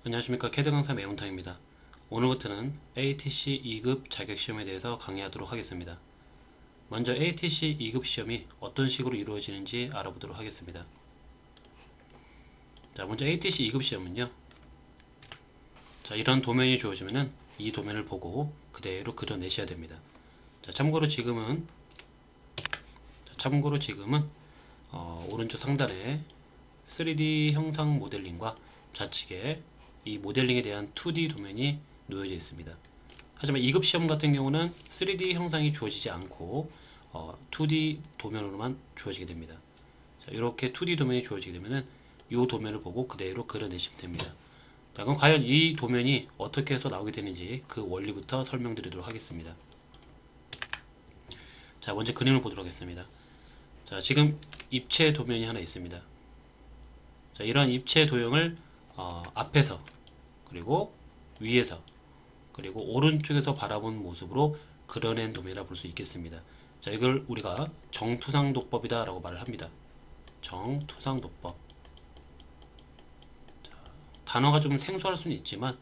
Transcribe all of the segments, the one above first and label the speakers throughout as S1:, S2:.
S1: 안녕하십니까. 캐드 강사 매운탕입니다. 오늘부터는 ATC 2급 자격시험에 대해서 강의하도록 하겠습니다. 먼저 ATC 2급 시험이 어떤 식으로 이루어지는지 알아보도록 하겠습니다. 자, 먼저 ATC 2급 시험은요. 자, 이런 도면이 주어지면은 이 도면을 보고 그대로 그려내셔야 됩니다. 자, 참고로 지금은 오른쪽 상단에 3D 형상 모델링과 좌측에 이 모델링에 대한 2D 도면이 놓여져 있습니다. 하지만 2급 시험 같은 경우는 3D 형상이 주어지지 않고 2D 도면으로만 주어지게 됩니다. 자, 이렇게 2D 도면이 주어지게 되면은 이 도면을 보고 그대로 그려내시면 됩니다. 자, 그럼 과연 이 도면이 어떻게 해서 나오게 되는지 그 원리부터 설명드리도록 하겠습니다. 자, 먼저 그림을 보도록 하겠습니다. 자, 지금 입체 도면이 하나 있습니다. 자, 이러한 입체 도형을 앞에서 그리고 위에서 그리고 오른쪽에서 바라본 모습으로 그려낸 도면이라 볼 수 있겠습니다. 자, 이걸 우리가 정투상도법이다 라고 말을 합니다. 정투상도법. 자, 단어가 좀 생소할 수는 있지만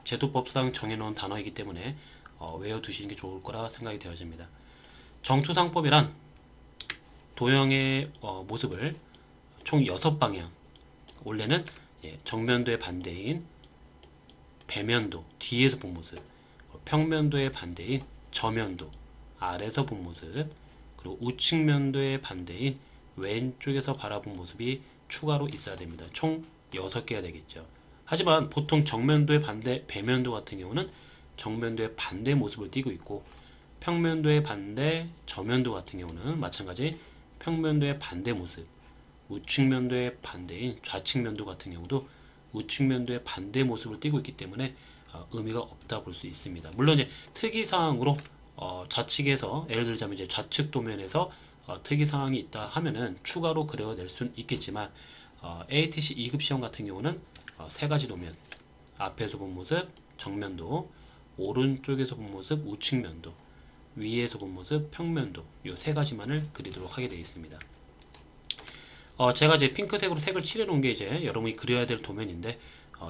S1: 제도법상 정해놓은 단어이기 때문에 외워두시는 게 좋을 거라 생각이 되어집니다. 정투상법이란 도형의 모습을 총 6방향, 원래는 정면도의 반대인 배면도, 뒤에서 본 모습, 평면도의 반대인 저면도, 아래에서 본 모습, 그리고 우측면도의 반대인 왼쪽에서 바라본 모습이 추가로 있어야 됩니다. 총 6개가 되겠죠. 하지만 보통 정면도의 반대, 배면도 같은 경우는 정면도의 반대 모습을 띠고 있고, 평면도의 반대, 저면도 같은 경우는 마찬가지 평면도의 반대 모습, 우측면도의 반대인 좌측면도 같은 경우도 우측면도의 반대 모습을 띠고 있기 때문에 의미가 없다 볼 수 있습니다. 물론 이제 특이사항으로 좌측에서 예를 들자면 이제 좌측 도면에서 특이사항이 있다 하면은 추가로 그려낼 수는 있겠지만 ATC 2급 시험 같은 경우는 세 가지 도면, 앞에서 본 모습, 정면도, 오른쪽에서 본 모습, 우측면도, 위에서 본 모습, 평면도, 이 세 가지만을 그리도록 하게 되어 있습니다. 제가 이제 핑크색으로 색을 칠해 놓은 게 이제 여러분이 그려야 될 도면인데,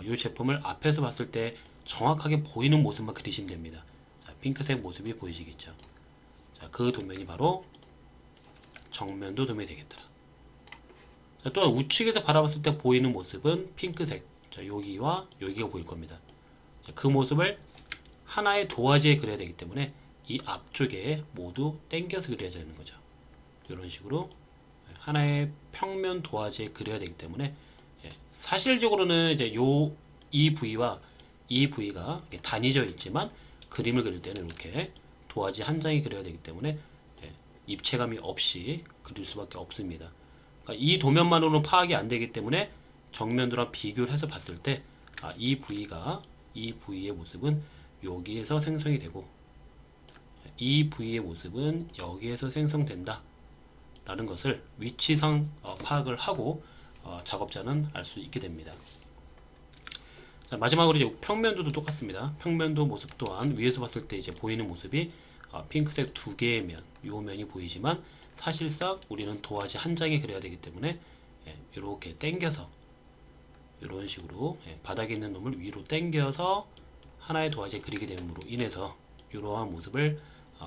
S1: 이 제품을 앞에서 봤을 때 정확하게 보이는 모습만 그리시면 됩니다. 자, 핑크색 모습이 보이시겠죠? 자, 그 도면이 바로 정면도 도면이 되겠더라. 자, 또한 우측에서 바라봤을 때 보이는 모습은 핑크색. 자, 여기와 여기가 보일 겁니다. 자, 그 모습을 하나의 도화지에 그려야 되기 때문에 이 앞쪽에 모두 당겨서 그려야 되는 거죠. 이런 식으로 하나의 평면 도화지에 그려야 되기 때문에 사실적으로는 이제 이 부위와 이 부위가 단위져 있지만 그림을 그릴 때는 이렇게 도화지 한 장이 그려야 되기 때문에 입체감이 없이 그릴 수밖에 없습니다. 그러니까 이 도면만으로는 파악이 안 되기 때문에 정면도랑 비교를 해서 봤을 때 이 부위의 모습은 여기에서 생성이 되고 이 부위의 모습은 여기에서 생성된다 라는 것을 위치상 파악을 하고 작업자는 알 수 있게 됩니다. 자, 마지막으로 이제 평면도도 똑같습니다. 평면도 모습 또한 위에서 봤을 때 이제 보이는 모습이 핑크색 두 개의 면, 요 면이 보이지만 사실상 우리는 도화지 한 장에 그려야 되기 때문에 이렇게 당겨서 이런 식으로 바닥에 있는 놈을 위로 당겨서 하나의 도화지에 그리게 됨으로 인해서 이러한 모습을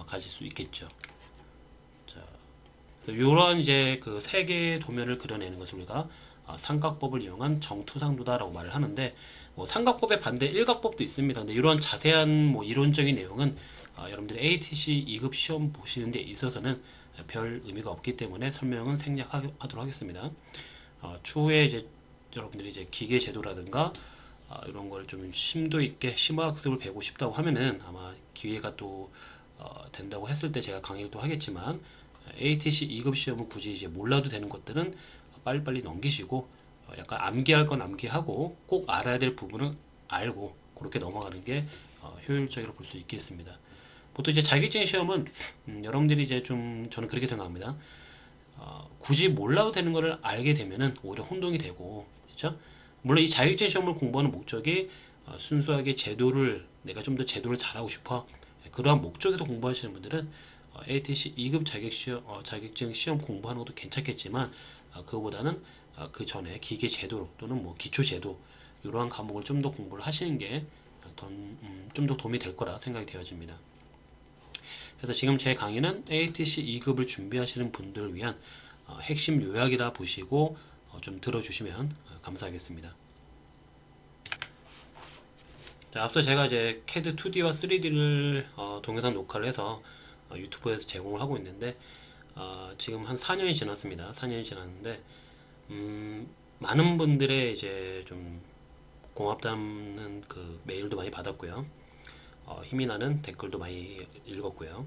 S1: 가질 수 있겠죠. 이러한 이제 그 세 개의 도면을 그려내는 것을 우리가 삼각법을 이용한 정투상도다라고 말을 하는데, 뭐 삼각법의 반대 일각법도 있습니다. 근데 이러한 자세한 뭐 이론적인 내용은 여러분들이 ATC 2급 시험 보시는 데 있어서는 별 의미가 없기 때문에 설명은 생략하도록 하겠습니다. 추후에 이제 여러분들이 이제 기계 제도라든가 이런 걸 좀 심도 있게 심화학습을 배우고 싶다고 하면은 아마 기회가 또 된다고 했을 때 제가 강의를 또 하겠지만, ATC 2급 시험은 굳이 이제 몰라도 되는 것들은 빨리빨리 넘기시고 약간 암기할 건 암기하고 꼭 알아야 될 부분은 알고 그렇게 넘어가는 게 효율적이라고 볼 수 있겠습니다. 보통 이제 자격증 시험은 여러분들이 이제 좀 저는 그렇게 생각합니다. 굳이 몰라도 되는 거를 알게 되면은 오히려 혼동이 되고, 그렇죠? 물론 이 자격증 시험을 공부하는 목적이 순수하게 제도를 내가 좀 더 제도를 잘하고 싶어, 그러한 목적에서 공부하시는 분들은 ATC 2급 자격증 시험 공부하는 것도 괜찮겠지만 그거보다는 그 전에 기계 제도 또는 뭐 기초 제도 이러한 과목을 좀 더 공부를 하시는 게 좀 더 도움이 될 거라 생각이 되어집니다. 그래서 지금 제 강의는 ATC 2급을 준비하시는 분들을 위한 핵심 요약이라 보시고 좀 들어주시면 감사하겠습니다. 자, 앞서 제가 이제 CAD 2D와 3D를 동영상 녹화를 해서 유튜브에서 제공을 하고 있는데 지금 한 4년이 지났습니다. 4년이 지났는데 많은 분들의 이제 좀 고맙다는 그 메일도 많이 받았고요. 힘이 나는 댓글도 많이 읽었고요.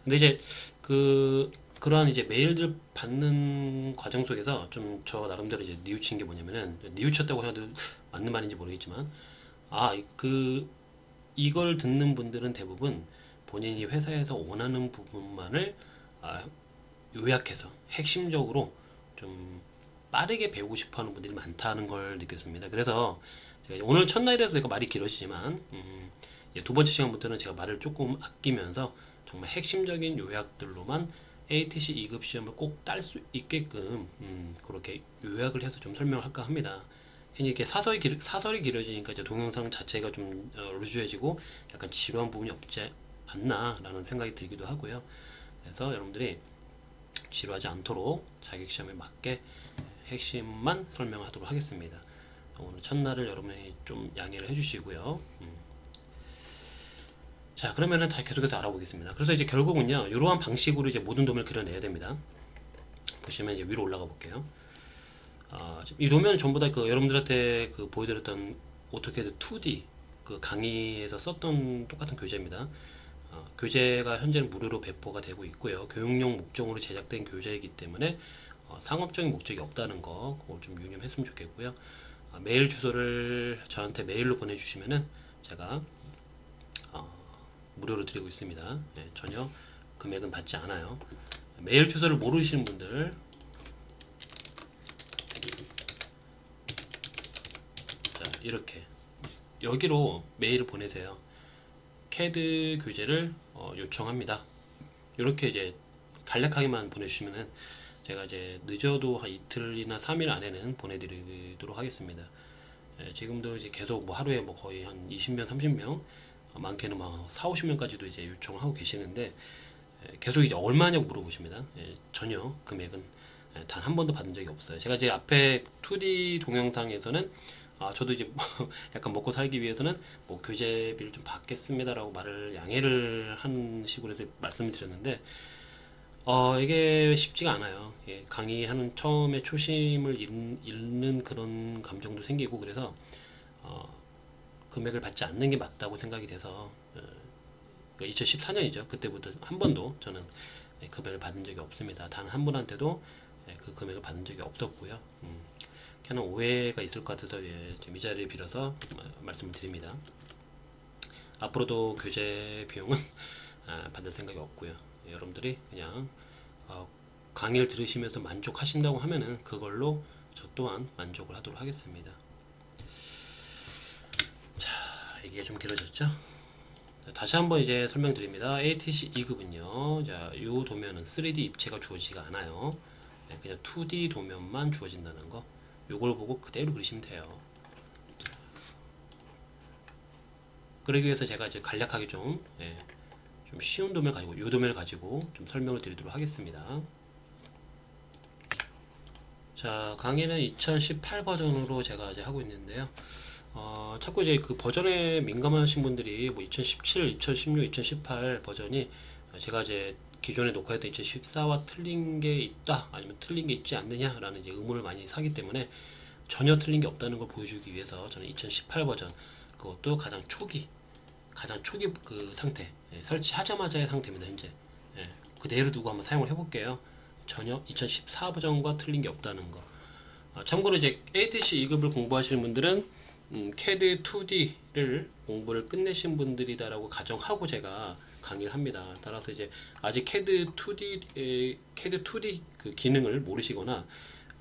S1: 근데 이제 그러한 이제 메일들 받는 과정 속에서 좀 저 나름대로 이제 뉘우친 게 뭐냐면은, 뉘우쳤다고 해도 맞는 말인지 모르겠지만 이걸 듣는 분들은 대부분 본인이 회사에서 원하는 부분만을 요약해서 핵심적으로 좀 빠르게 배우고 싶어 하는 분들이 많다는 걸 느꼈습니다. 그래서 제가 오늘 첫날이라서 제가 말이 길어지지만 두 번째 시간부터는 제가 말을 조금 아끼면서 정말 핵심적인 요약들로만 ATC 2급 시험을 꼭 딸 수 있게끔 그렇게 요약을 해서 좀 설명을 할까 합니다. 이렇게 사설이 길어지니까 이제 동영상 자체가 좀 루즈해지고 약간 지루한 부분이 없지 않나라는 생각이 들기도 하고요. 그래서 여러분들이 지루하지 않도록 자격시험에 맞게 핵심만 설명하도록 하겠습니다. 오늘 첫날을 여러분이 좀 양해를 해주시고요. 자, 그러면은 다 계속해서 알아보겠습니다. 그래서 이제 결국은요, 이러한 방식으로 이제 모든 도면을 그려내야 됩니다. 보시면 이제 위로 올라가 볼게요. 이 도면은 전부 다 여러분들한테 보여드렸던 오토캐드 2D 그 강의에서 썼던 똑같은 교재입니다. 교재가 현재는 무료로 배포가 되고 있고요. 교육용 목적으로 제작된 교재이기 때문에 상업적인 목적이 없다는 거, 그걸 좀 유념했으면 좋겠고요. 메일 주소를 저한테 메일로 보내주시면은 제가 무료로 드리고 있습니다. 네, 전혀 금액은 받지 않아요. 메일 주소를 모르시는 분들, 자, 이렇게 여기로 메일을 보내세요. CAD 교재를 요청합니다. 이렇게 이제 간략하게만 보내주시면은 제가 이제 늦어도 한 이틀이나 3일 안에는 보내드리도록 하겠습니다. 지금도 이제 계속 뭐 하루에 뭐 거의 한 20명, 30명, 많게는 막 4, 50명까지도 이제 요청하고 계시는데 계속 이제 얼마냐고 물어보십니다. 전혀 금액은 단 한 번도 받은 적이 없어요. 제가 이제 앞에 2D 동영상에서는 저도 이제 약간 먹고 살기 위해서는 뭐 교재비를 좀 받겠습니다라고 말을 양해를 한 식으로 해서 말씀을 드렸는데 이게 쉽지가 않아요. 강의하는 처음에 초심을 잃는 그런 감정도 생기고 그래서 금액을 받지 않는 게 맞다고 생각이 돼서 2014년이죠. 그때부터 한 번도 저는 금액을 받은 적이 없습니다. 단 한 분한테도 그 금액을 받은 적이 없었고요. 그냥 오해가 있을 것 같아서 좀 이 자리를 빌어서 말씀을 드립니다. 앞으로도 교재 비용은 받을 생각이 없고요. 여러분들이 그냥 강의를 들으시면서 만족하신다고 하면은 그걸로 저 또한 만족을 하도록 하겠습니다. 자, 이게 좀 길어졌죠? 다시 한번 이제 설명드립니다. ATC 2급은요, 자, 이 도면은 3D 입체가 주어지지가 않아요. 그냥 2D 도면만 주어진다는 거. 요걸 보고 그대로 그리시면 돼요. 자, 그러기 위해서 제가 이제 간략하게 좀 쉬운 도면을 가지고, 이 도면을 가지고 좀 설명을 드리도록 하겠습니다. 자, 강의는 2018 버전으로 제가 이제 하고 있는데요. 자꾸 이제 그 버전에 민감하신 분들이 뭐 2017, 2016, 2018 버전이 제가 이제 기존에 녹화했던 2014와 틀린 게 있다, 아니면 틀린 게 있지 않느냐라는 이제 의문을 많이 사기 때문에 전혀 틀린 게 없다는 걸 보여주기 위해서 저는 2018 버전, 그것도 가장 초기 그 상태, 설치하자마자의 상태입니다. 현재 그대로 두고 한번 사용을 해볼게요. 전혀 2014 버전과 틀린 게 없다는 거. 참고로 이제 ATC 2급을 공부하시는 분들은 CAD 2D를 공부를 끝내신 분들이다라고 가정하고 제가 강의를 합니다. 따라서 이제 아직 CAD 2D 그 기능을 모르시거나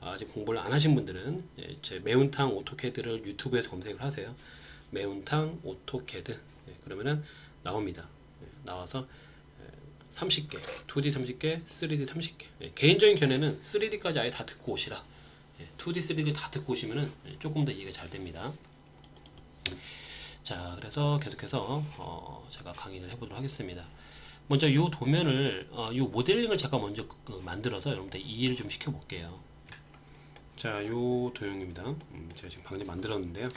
S1: 아직 공부를 안 하신 분들은 제 매운탕 오토캐드를 유튜브에서 검색을 하세요. 매운탕 오토캐드, 그러면은 나옵니다. 나와서 30개, 2D 30개, 3D 30개. 예, 개인적인 견해는 3D까지 아예 다 듣고 오시라. 예, 2D, 3D 다 듣고 오시면은 조금 더 이해가 잘 됩니다. 자, 그래서 계속해서 제가 강의를 해보도록 하겠습니다. 먼저 이 도면을, 이 모델링을 제가 먼저 만들어서 여러분들 이해를 좀 시켜볼게요. 자, 요 도형입니다. 제가 지금 방금 만들었는데요.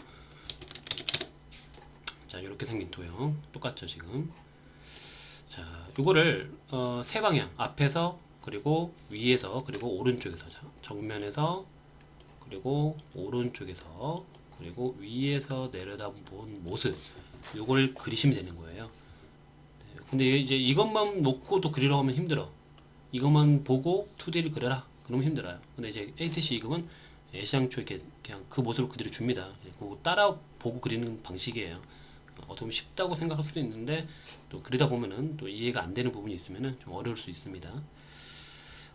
S1: 자, 이렇게 생긴 도형 똑같죠 지금. 자, 요거를 세 방향, 앞에서 그리고 위에서 그리고 오른쪽에서, 자, 정면에서 그리고 오른쪽에서 그리고 위에서 내려다본 모습, 요걸 그리시면 되는 거예요. 근데 이제 이것만 놓고도 그리려고 하면 힘들어. 이것만 보고 2D를 그려라 그러면 힘들어요. 근데 이제 ATC 이금은 애시당초 이렇게 그냥 그 모습을 그대로 줍니다. 그거 따라 보고 그리는 방식이에요. 어떻게 보면 쉽다고 생각할 수도 있는데 또 그리다 보면은 또 이해가 안 되는 부분이 있으면은 좀 어려울 수 있습니다.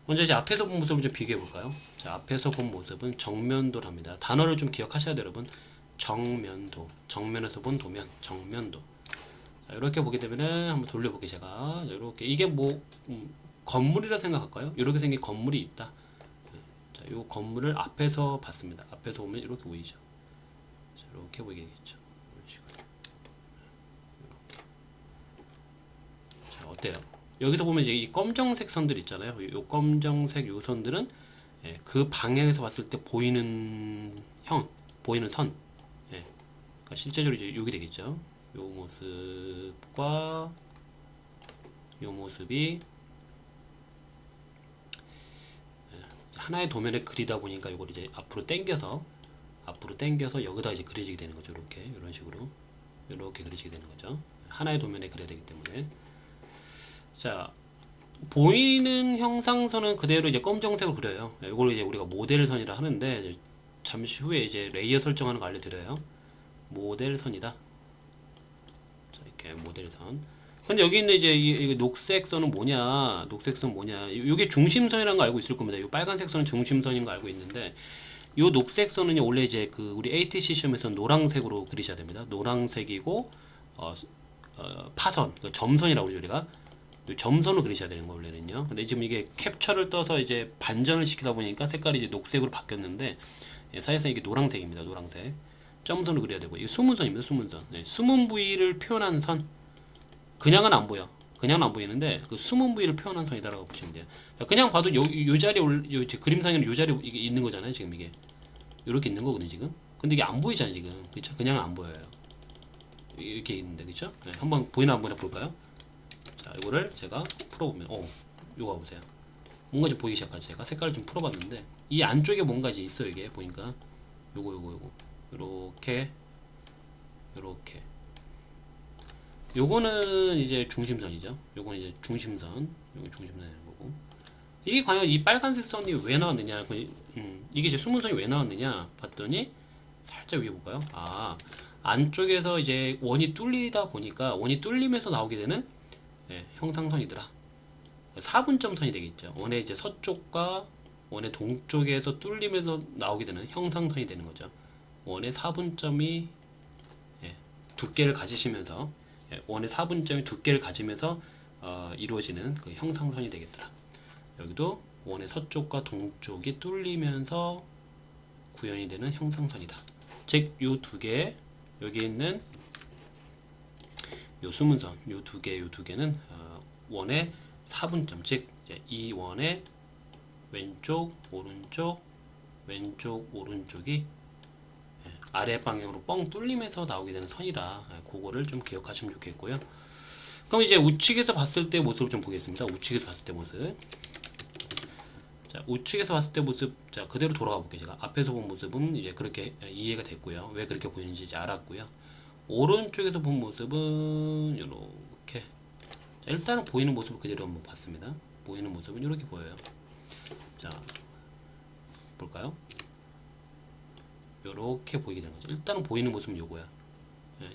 S1: 먼저 이제 앞에서 본 모습을 좀 비교해 볼까요? 자, 앞에서 본 모습은 정면도랍니다. 단어를 좀 기억하셔야 돼요, 여러분. 정면도, 정면에서 본 도면, 정면도. 자, 이렇게 보게 되면은 한번 돌려볼게요, 제가. 이렇게 이게 뭐 건물이라 생각할까요? 이렇게 생긴 건물이 있다. 자, 이 건물을 앞에서 봤습니다. 앞에서 보면 이렇게 보이죠. 자, 이렇게 보이겠죠. 이런 식으로. 이렇게. 자, 어때요? 여기서 보면 이제 이 검정색 선들 있잖아요. 이 검정색 요 선들은 그 방향에서 봤을 때 보이는 보이는 선. 그러니까 실제적으로 이제 여기 되겠죠. 요 모습과 요 모습이 하나의 도면에 그리다 보니까 이걸 이제 앞으로 당겨서 여기다 이제 그려지게 되는 거죠. 이렇게 이런 식으로 이렇게 그려지게 되는 거죠. 하나의 도면에 그려야 되기 때문에. 자, 보이는 형상선은 그대로 이제 검정색으로 그려요. 이걸 이제 우리가 모델선이라 하는데 이제 잠시 후에 이제 레이어 설정하는 거 알려드려요. 모델선이다. 자, 이렇게 모델선. 근데 여기 있는 이제 이 녹색 선은 뭐냐? 녹색 선 뭐냐? 이게 중심선이라는 거 알고 있을 겁니다. 이 빨간색 선은 중심선인 거 알고 있는데, 이 녹색 선은 원래 이제 그 우리 ATC 시험에서 노란색으로 그리셔야 됩니다. 노란색이고 파선, 점선이라고 그러죠 우리가. 점선으로 그리셔야 되는 거 원래는요. 근데 지금 이게 캡처를 떠서 이제 반전을 시키다 보니까 색깔이 이제 녹색으로 바뀌었는데 사실상 이게 노란색입니다. 노란색. 점선으로 그려야 되고 이게 숨은선입니다. 숨은선. 숨은 부위를 표현한 선. 그냥은 안 보여. 그냥은 안 보이는데 그 숨은 부위를 표현한 선이다라고 보시면 돼요. 그냥 봐도 요 자리에 그림상에는 요 자리에 이게 있는 거잖아요. 지금 이게 이렇게 있는 거거든요. 지금. 근데 이게 안 보이잖아요. 지금. 그렇죠? 그냥은 안 보여요. 이렇게 있는데 그렇죠? 한번 보이나 안 보이나 볼까요? 자, 이거를 제가 풀어보면, 요거 보세요. 뭔가 좀 보이기 시작하죠. 제가 색깔을 좀 풀어봤는데, 이 안쪽에 뭔가 이제 있어요, 이게. 보니까. 요거. 요렇게. 요거는 이제 중심선이죠. 요거는 이제 중심선. 요거 중심선이 거고. 이게 과연 이 빨간색 선이 왜 나왔느냐. 이게 이제 숨은 선이 왜 나왔느냐. 봤더니, 살짝 위에 볼까요? 안쪽에서 이제 원이 뚫리다 보니까, 원이 뚫리면서 나오게 되는 형상선이더라. 4분점선이 되겠죠. 원의 이제 서쪽과 원의 동쪽에서 뚫리면서 나오게 되는 형상선이 되는 거죠. 원의 4분점이 두께를 가지시면서 원의 4분점이 두께를 가지면서 이루어지는 그 형상선이 되겠더라. 여기도 원의 서쪽과 동쪽이 뚫리면서 구현이 되는 형상선이다. 즉, 요 두 개, 여기 있는 요 숨은선, 요 두 개는 원의 4분점, 즉 이 원의 왼쪽, 오른쪽이 아래 방향으로 뻥 뚫리면서 나오게 되는 선이다. 그거를 좀 기억하시면 좋겠고요. 그럼 이제 우측에서 봤을 때 모습을 좀 보겠습니다. 우측에서 봤을 때 모습. 자, 우측에서 봤을 때 모습, 자, 그대로 돌아가 볼게요. 제가 앞에서 본 모습은 이제 그렇게 이해가 됐고요. 왜 그렇게 보이는지 이제 알았고요. 오른쪽에서 본 모습은 이렇게. 자, 일단은 보이는 모습을 그대로 한번 봤습니다. 보이는 모습은 이렇게 보여요. 자, 볼까요? 이렇게 보이게 되는 거죠. 일단은 보이는 모습은 요거야.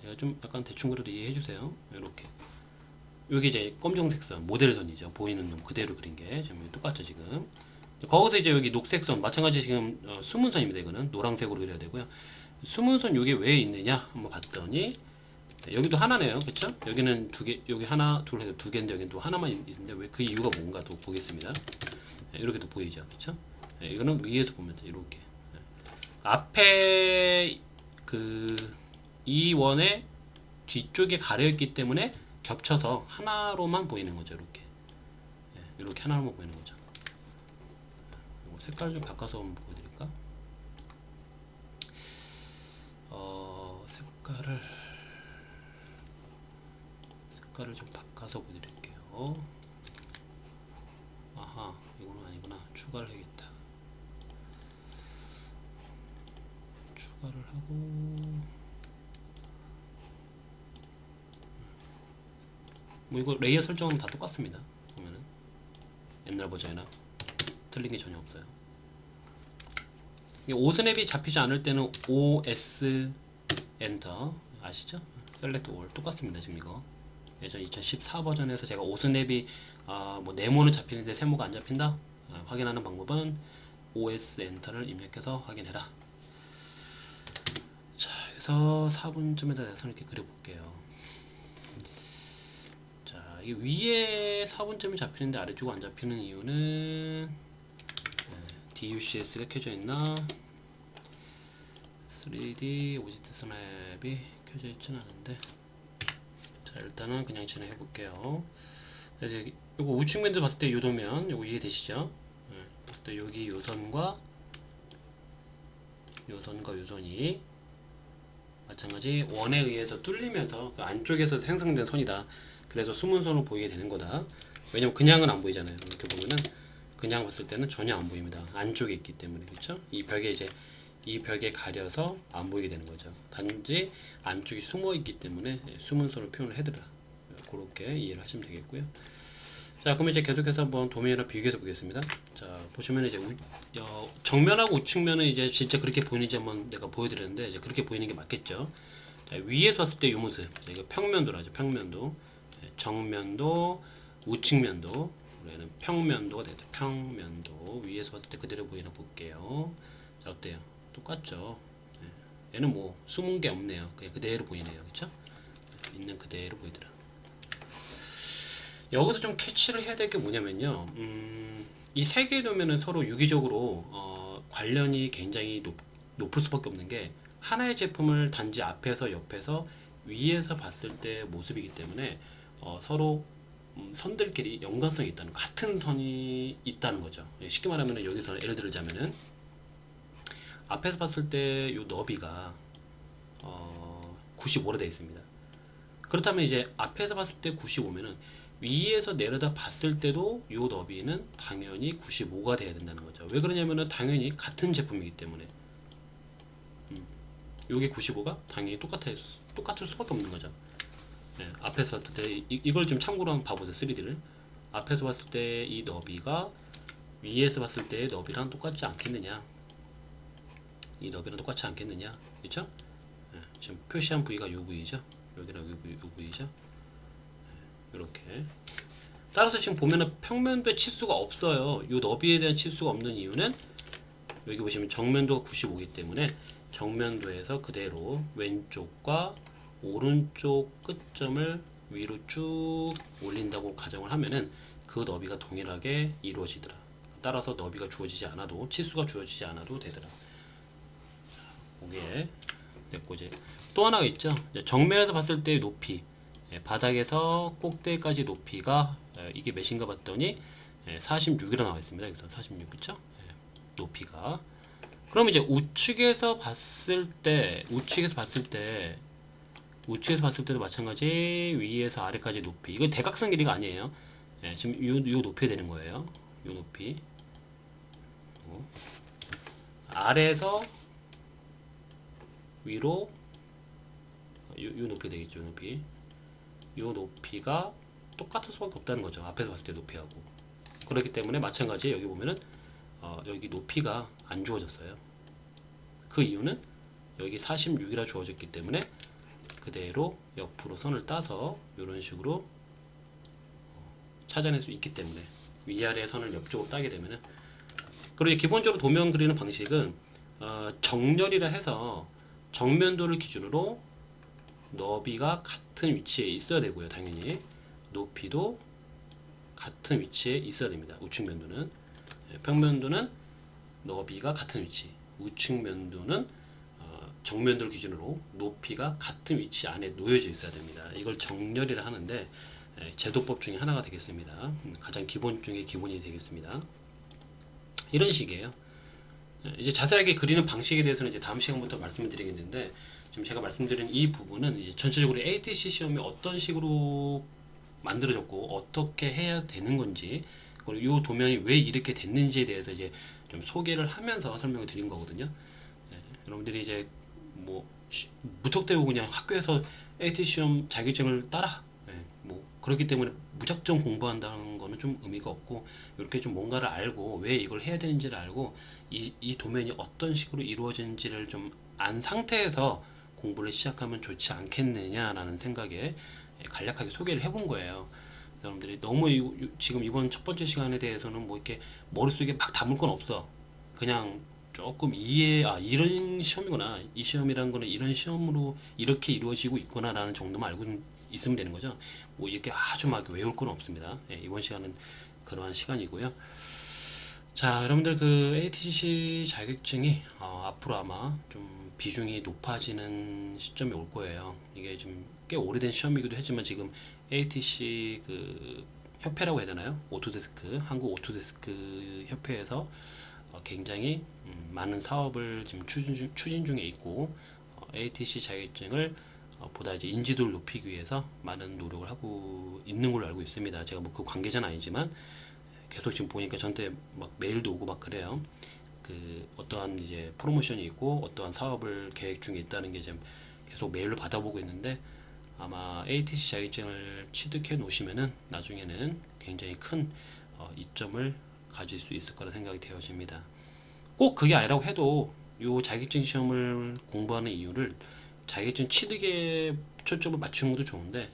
S1: 제가 좀 약간 대충 그려도 이해해 주세요. 이렇게. 여기 이제 검정색 선, 모델선이죠. 보이는 놈 그대로 그린 게 지금 똑같죠 지금. 거기서 이제 여기 녹색 선, 마찬가지 지금 숨은 선입니다. 이거는 노란색으로 그려야 되고요. 숨은 선 요게 왜 있느냐 한번 봤더니 여기도 하나네요. 그쵸? 여기는 두 개, 여기 하나, 둘 해서 두 개인데 여기는 또 하나만 있는데 왜 그 이유가 뭔가 또 보겠습니다. 이렇게도 보이죠. 그쵸? 이거는 위에서 보면 돼. 이렇게. 앞에 그 이 원의 뒤쪽에 가려있기 때문에 겹쳐서 하나로만 보이는 거죠. 이렇게. 이렇게 하나로만 보이는 거죠. 색깔 좀 바꿔서 한번 보여드릴까? 색깔을 좀 바꿔서 보여드릴게요. 아하, 이거는 아니구나. 추가를 해야겠다. 추가를 하고, 뭐 이거 레이어 설정은 다 똑같습니다. 보면은 옛날 버전이나 틀린 게 전혀 없어요. 오스냅이 잡히지 않을 때는 OS 엔터 아시죠? 셀렉트 올 똑같습니다. 지금 이거 예전 2014 버전에서 제가 오스냅이 뭐 네모는 잡히는데 세모가 안 잡힌다 확인하는 방법은 OS 엔터를 입력해서 확인해라. 자, 그래서 4분쯤에다 대해서 이렇게 그려볼게요. 자, 이게 위에 4분점이 잡히는데 아래쪽은 안 잡히는 이유는 DUCS가 켜져 있나? 3D 오브젝트 스냅이 켜져 있진 않은데. 자, 일단은 그냥 진행해 볼게요. 그래서 이거 우측면도 봤을 때 요 도면 요거 이해되시죠? 봤을 때 여기 요선과 요선이 마찬가지 원에 의해서 뚫리면서 그 안쪽에서 생성된 선이다. 그래서 숨은 선을 보이게 되는 거다. 왜냐면 그냥은 안 보이잖아요. 이렇게 보면은 그냥 봤을 때는 전혀 안 보입니다. 안쪽에 있기 때문에. 그렇죠? 이 벽에 가려서 안 보이게 되는 거죠. 단지 안쪽이 숨어 있기 때문에 숨은 선을 표현을 해드라. 그렇게 이해를 하시면 되겠고요. 자, 그럼 이제 계속해서 한번 도면이랑 비교해서 보겠습니다. 자, 보시면 이제 정면하고 우측면은 이제 진짜 그렇게 보이는지 한번 내가 보여드렸는데 이제 그렇게 보이는 게 맞겠죠. 자, 위에서 봤을 때 이 모습. 이거 평면도라죠. 평면도. 정면도, 우측면도. 우리는 평면도가 되겠다. 평면도. 위에서 봤을 때 그대로 보이나 볼게요. 자, 어때요? 똑같죠. 얘는 뭐 숨은 게 없네요. 그냥 그대로 보이네요. 그쵸? 있는 그대로 보이더라. 여기서 좀 캐치를 해야 될 게 뭐냐면요. 이 세 개의 도면은 서로 유기적으로 관련이 굉장히 높을 수밖에 없는 게 하나의 제품을 단지 앞에서 옆에서 위에서 봤을 때 모습이기 때문에 서로 선들끼리 연관성이 있다는, 같은 선이 있다는 거죠. 쉽게 말하면 여기서 예를 들자면은 앞에서 봤을 때 이 너비가 95로 되어 있습니다. 그렇다면 이제 앞에서 봤을 때 95면은 위에서 내려다 봤을 때도 이 너비는 당연히 95가 돼야 된다는 거죠. 왜 그러냐면은 당연히 같은 제품이기 때문에. 요게 95가 당연히 똑같을 수밖에 없는 거죠. 앞에서 봤을 때 이걸 좀 참고로 한번 봐보세요. 3D를 앞에서 봤을 때 이 너비가 위에서 봤을 때의 너비랑 똑같지 않겠느냐, 이 너비랑 똑같지 않겠느냐, 그렇죠? 지금 표시한 부위가 이 부위죠. 여기랑 이 부위죠. 이렇게. 따라서 지금 보면은 평면도의 치수가 없어요. 이 너비에 대한 치수가 없는 이유는 여기 보시면 정면도가 95이기 때문에 정면도에서 그대로 왼쪽과 오른쪽 끝점을 위로 쭉 올린다고 가정을 하면은 그 너비가 동일하게 이루어지더라. 따라서 너비가 주어지지 않아도, 치수가 주어지지 않아도 되더라. 그게 됐고, 이제 또 하나가 있죠. 정면에서 봤을 때의 높이, 바닥에서 꼭대기까지 높이가 이게 몇인가 봤더니 46이라 나와 있습니다. 여기서 46, 그쵸? 높이가. 그럼 이제 우측에서 봤을 때도 마찬가지 위에서 아래까지 높이. 이건 대각선 길이가 아니에요. 지금 요 높이 되는 거예요. 요 높이. 아래에서 위로 요 높이 되겠죠. 요 높이가 똑같을 수밖에 없다는 거죠. 앞에서 봤을 때 높이하고. 그렇기 때문에 마찬가지 여기 보면은 여기 높이가 안 주어졌어요. 그 이유는 여기 46이라 주어졌기 때문에 그대로 옆으로 선을 따서 이런 식으로 찾아낼 수 있기 때문에 위아래 선을 옆쪽으로 따게 되면은. 그리고 기본적으로 도면 그리는 방식은 정렬이라 해서 정면도를 기준으로 너비가 같은 위치에 있어야 되고요. 당연히 높이도 같은 위치에 있어야 됩니다. 우측면도는. 평면도는 너비가 같은 위치, 우측면도는 정면도를 기준으로 높이가 같은 위치 안에 놓여져 있어야 됩니다. 이걸 정렬이라 하는데 제도법 중에 하나가 되겠습니다. 가장 기본 중에 기본이 되겠습니다. 이런 식이에요. 이제 자세하게 그리는 방식에 대해서는 이제 다음 시간부터 말씀을 드리겠는데, 지금 제가 말씀드린 이 부분은 이제 전체적으로 ATC 시험이 어떤 식으로 만들어졌고 어떻게 해야 되는 건지, 그리고 이 도면이 왜 이렇게 됐는지에 대해서 이제 좀 소개를 하면서 설명을 드린 거거든요. 여러분들이 이제 뭐 무턱대고 그냥 학교에서 AT 시험 자격증을 따라, 뭐 그렇기 때문에 무작정 공부한다는 거는 좀 의미가 없고, 이렇게 좀 뭔가를 알고 왜 이걸 해야 되는지를 알고 이 도면이 어떤 식으로 이루어지는지를 좀 안 상태에서 공부를 시작하면 좋지 않겠느냐라는 생각에 간략하게 소개를 해본 거예요. 여러분들이 너무 지금 이번 첫 번째 시간에 대해서는 뭐 이렇게 머릿속에 막 담을 건 없어. 그냥 조금 이런 시험이구나, 이 시험이라는 거는 이런 시험으로 이렇게 이루어지고 있구나라는 정도만 알고 있으면 되는 거죠. 뭐 이렇게 아주 막 외울 건 없습니다. 이번 시간은 그러한 시간이고요. 자, 여러분들 그 ATC 자격증이 앞으로 아마 좀 비중이 높아지는 시점이 올 거예요. 이게 좀 꽤 오래된 시험이기도 했지만 지금 ATC 그 협회라고 해야 되나요? 오토데스크, 한국 오토데스크 협회에서 굉장히 많은 사업을 지금 추진 중에 있고, ATC 자격증을 보다 이제 인지도를 높이기 위해서 많은 노력을 하고 있는 걸로 알고 있습니다. 제가 뭐 그 관계자는 아니지만 계속 지금 보니까 저한테 막 메일도 오고 막 그래요. 그 어떠한 이제 프로모션이 있고 어떠한 사업을 계획 중에 있다는 게 지금 계속 메일로 받아보고 있는데, 아마 ATC 자격증을 취득해 놓으시면은 나중에는 굉장히 큰 이점을 가질 수 있을 거라 생각이 되어집니다. 꼭 그게 아니라고 해도 이 자격증 시험을 공부하는 이유를 자격증 취득에 초점을 맞추는 것도 좋은데,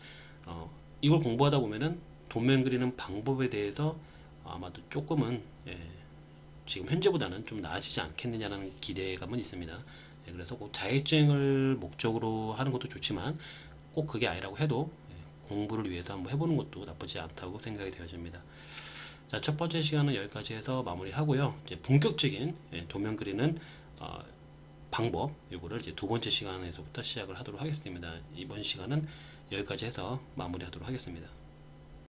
S1: 이걸 공부하다 보면은 도면 그리는 방법에 대해서 아마도 조금은 지금 현재보다는 좀 나아지지 않겠느냐는 기대감은 있습니다. 그래서 꼭 자격증을 목적으로 하는 것도 좋지만 꼭 그게 아니라고 해도 공부를 위해서 한번 해보는 것도 나쁘지 않다고 생각이 되어집니다. 자, 첫 번째 시간은 여기까지 해서 마무리하고요. 이제 본격적인 도면 그리는 방법, 이거를 이제 두 번째 시간에서부터 시작을 하도록 하겠습니다. 이번 시간은 여기까지 해서 마무리하도록 하겠습니다.